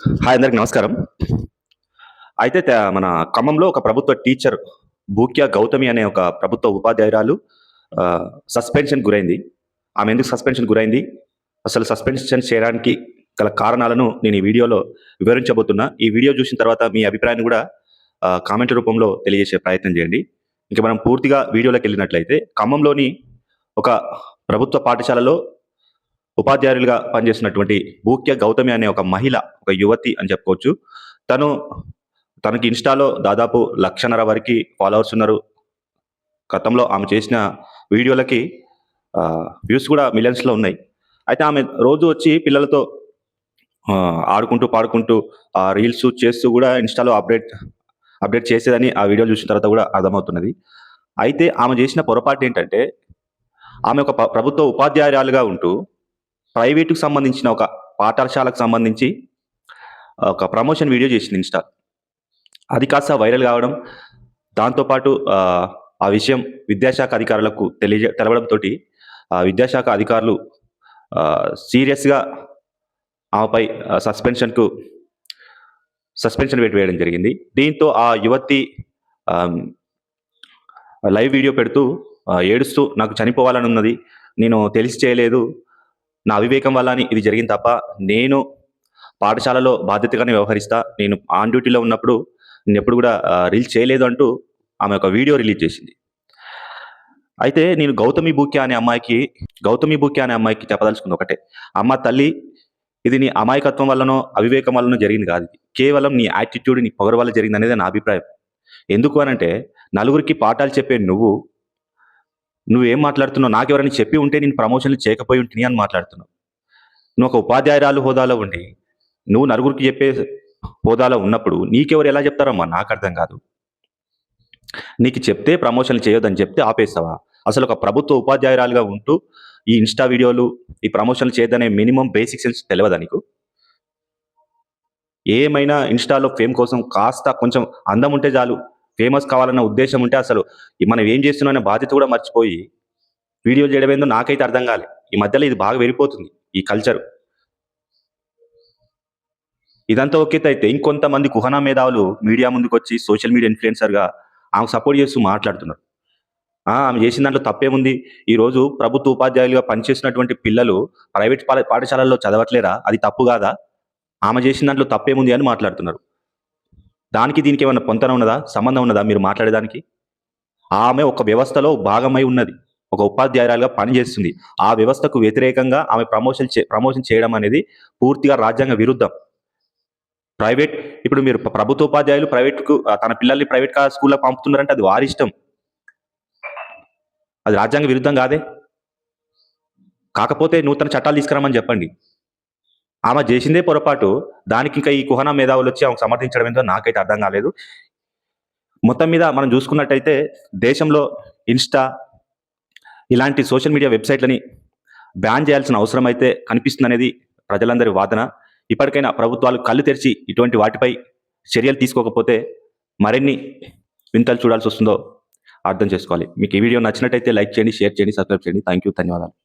Hi అందరికి నమస్కారం. అయితే మన ఖమ్మంలో ఒక ప్రభుత్వ టీచర్ భూక్యా గౌతమి అనే ఒక ప్రభుత్వ ఉపాధ్యాయురాలు సస్పెన్షన్ గురైంది. ఆమె ఎందుకు సస్పెన్షన్ గురైంది? అసలు సస్పెన్షన్ చేయడానికి గల కారణాలను నేను ఈ వీడియోలో వివరించబోతున్నా. ఈ వీడియో చూసిన తర్వాత మీ అభిప్రాయాన్ని కూడా కామెంట్ రూపంలో తెలియజేసే ప్రయత్నం చేయండి. ఇంక మనం పూర్తిగా వీడియోలోకెళ్ళినట్లయితే ఖమ్మంలోని ఒక ప్రభుత్వ పాఠశాలలో ఉపాధ్యాయులుగా పనిచేస్తున్నటువంటి భూక్య గౌతమి అనే ఒక మహిళ, ఒక యువతి అని చెప్పుకోవచ్చు. తను తనకి ఇన్‌స్టాలో దాదాపు 1,50,000 వరకి ఫాలోవర్స్ ఉన్నారు. గతంలో ఆమె చేసిన వీడియోలకి వ్యూస్ కూడా మిలియన్స్‌లో ఉన్నాయి. అయితే ఆమె రోజు వచ్చి పిల్లలతో ఆడుకుంటూ, పాడుకుంటూ రీల్స్ చేస్తూ కూడా ఇన్‌స్టాలో అప్డేట్ చేసేదని ఆ వీడియోలు చూసిన తర్వాత కూడా అర్థమవుతున్నది. అయితే ఆమె చేసిన పొరపాటేంటంటే, ఆమె ఒక ప్రభుత్వ ఉపాధ్యాయురాలుగా ఉంటూ ప్రైవేట్‌కి సంబంధించిన ఒక పాఠశాలకు సంబంధించి ఒక ప్రమోషన్ వీడియో చేసింది ఇన్‌స్టా. అది కాస్త వైరల్ కావడం, దాంతో పాటు ఆ విషయం విద్యాశాఖ అధికారులకు తెలవడంతోటి విద్యాశాఖ అధికారులు సీరియస్‌గా ఆమెపై సస్పెన్షన్ వేయడం జరిగింది. దీంతో ఆ యువతి ఆహ్, లైవ్ వీడియో పెడుతూ ఏడుస్తూ నాకు చనిపోవాలని ఉన్నది. నేను తెలిసి చేయలేదు. నా అవివేకం వల్ల ఇది జరిగింది తప్ప, నేను పాఠశాలలో బాధ్యతగానే వ్యవహరిస్తా. నేను ఆన్ డ్యూటీలో ఉన్నప్పుడు నేనెప్పుడు కూడా రీల్స్ చేయలేదు అంటూ ఆమె ఒక వీడియో రిలీజ్ చేసింది. అయితే నేను గౌతమి బూక్యా అనే అమ్మాయికి చెప్పదలుచుకుంది ఒకటే. అమ్మ తల్లి, ఇది నీ అమాయకత్వం వల్లనో, అవివేకం వల్లనో జరిగింది కాదు. కేవలం నీ యాటిట్యూడ్, నీ పొగరు వల్ల జరిగిందనేదే నా అభిప్రాయం. ఎందుకు అనంటే, నలుగురికి పాఠాలు చెప్పే నువ్వేం మాట్లాడుతున్నావు? నాకెవరైనా చెప్పి ఉంటే నేను ప్రమోషన్‌లు చేయకపోయి ఉంటిని అని మాట్లాడుతున్నావు. నువ్వు ఒక ఉపాధ్యాయురాలు హోదాలో ఉండి, నువ్వు నలుగురికి చెప్పే హోదాలో ఉన్నప్పుడు నీకెవరు ఎలా చెప్తారమ్మా? నాకర్థం కాదు. నీకు చెప్తే ప్రమోషన్‌లు చేయొద్దని చెప్తే ఆపేస్తావా? అసలు ఒక ప్రభుత్వ ఉపాధ్యాయురాలుగా ఉంటూ ఈ ఇన్‌స్టా వీడియోలు, ఈ ప్రమోషన్‌లు చేయొద్దనే మినిమమ్ బేసిక్ సెన్స్ తెలవదా నీకు? ఏమైనా ఇన్‌స్టాలో ఫేమ్ కోసం కాస్త కొంచెం అందం ఉంటే చాలు. ఫేమస్ కావాలన్న ఉద్దేశ్యం ఉంటే అసలు మనం ఏం చేస్తున్నాం అనే బాధ్యత కూడా మర్చిపోయి వీడియోలు చేయడం ఏందో నాకైతే అర్థం కాలే. ఈ మధ్యలో ఇది బాగా పెరిగిపోతుంది ఈ కల్చర్. ఇదంతా ఒక ఎత్తైతే ఇంకొంతమంది కుహనా మేధావులు మీడియా ముందుకొచ్చి సోషల్ మీడియా ఇన్‌ఫ్లుయెన్సర్‌గా ఆమెకు సపోర్ట్ చేస్తూ మాట్లాడుతున్నారు. ఆమె చేసిన దాంట్లో తప్పేముంది? ఈరోజు ప్రభుత్వ ఉపాధ్యాయులుగా పనిచేస్తున్నటువంటి పిల్లలు ప్రైవేట్ పాఠశాలల్లో చదవట్లేరా? అది తప్పు కాదా? ఆమె చేసిన దాంట్లో తప్పేముంది అని మాట్లాడుతున్నారు. దానికి దీనికి ఏమన్నా పొంతన ఉన్నదా? సంబంధం ఉన్నదా మీరు మాట్లాడేదానికి? ఆమె ఒక వ్యవస్థలో భాగమై ఉన్నది. ఒక ఉపాధ్యాయురాలుగా పనిచేస్తుంది. ఆ వ్యవస్థకు వ్యతిరేకంగా ఆమె ప్రమోషన్ చేయడం అనేది పూర్తిగా రాజ్యాంగ విరుద్ధం. ఇప్పుడు మీరు ప్రభుత్వ ఉపాధ్యాయులు తన పిల్లల్ని ప్రైవేట్ స్కూల్‌లో పంపుతున్నారంటే అది వారిష్టం. అది రాజ్యాంగ విరుద్ధం కాదే? కాకపోతే నూతన చట్టాలు తీసుకురమ్మని చెప్పండి. ఆమె చేసిందే పొరపాటు. దానికి ఇంకా ఈ కుహనా మేధావులొచ్చి ఆమెకు సమర్థించడం ఏందో నాకైతే అర్థం కాలేదు. మొత్తం మీద మనం చూసుకున్నట్టయితే దేశంలో ఇన్‌స్టా ఇలాంటి సోషల్ మీడియా వెబ్‌సైట్‌లని బ్యాన్ చేయాల్సిన అవసరం అయితే కనిపిస్తుందనేది ప్రజలందరి వాదన. ఇప్పటికైనా ప్రభుత్వాలు కళ్ళు తెరిచి ఇటువంటి వాటిపై చర్యలు తీసుకోకపోతే మరిన్ని వింతలు చూడాల్సొస్తుందో అర్థం చేసుకోవాలి. మీకు ఈ వీడియో నచ్చినట్టయితే లైక్ చేయండి, షేర్ చేయండి, సబ్స్క్రైబ్ చేయండి. Thank you. ధన్యవాదాలు.